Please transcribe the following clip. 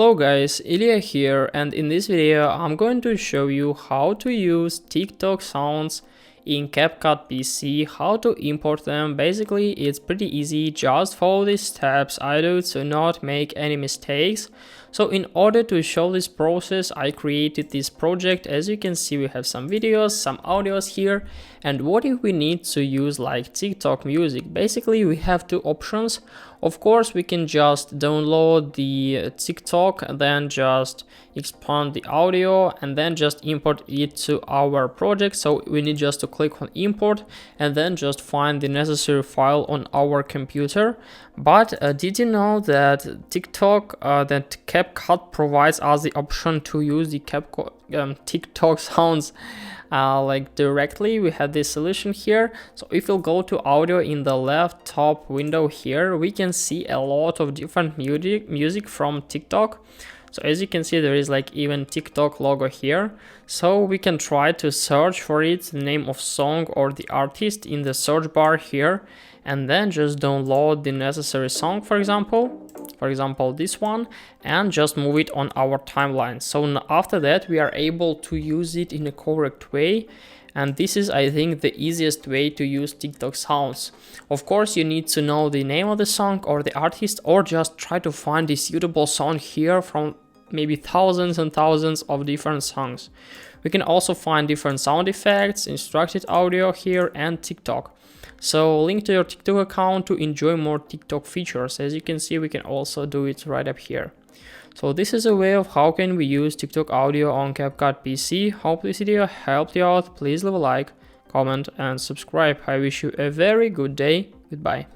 Hello guys, Ilya here, and in this video I'm going to show you how to use TikTok sounds in CapCut PC, how to import them. Basically it's pretty easy, just follow these steps I do to not make any mistakes. So in order to show this process I created this project. As you can see, we have some videos, some audios here, and what if we need to use like TikTok music? Basically we have two options. Of course, we can just download the TikTok and then just expand the audio and then just import it to our project. So we need just to click on import and then just find the necessary file on our computer. But did you know that that CapCut provides us the option to use the TikTok sounds like directly? We have this solution here. So if we'll go to audio in the left top window here, we can see a lot of different music from TikTok. So as you can see, there is like even TikTok logo here. So we can try to search for it, the name of song or the artist in the search bar here, and then just download the necessary song, for example this one, and just move it on our timeline. So after that we are able to use it in a correct way. And this is, I think, the easiest way to use TikTok sounds. Of course, you need to know the name of the song or the artist, or just try to find the suitable song here from maybe thousands and thousands of different songs. We can also find different sound effects, instructed audio here, and TikTok. So link to your TikTok account to enjoy more TikTok features. As you can see, we can also do it right up here. So this is a way of how can we use TikTok audio on CapCut PC. Hope this video helped you out. Please leave a like, comment and subscribe. I wish you a very good day. Goodbye.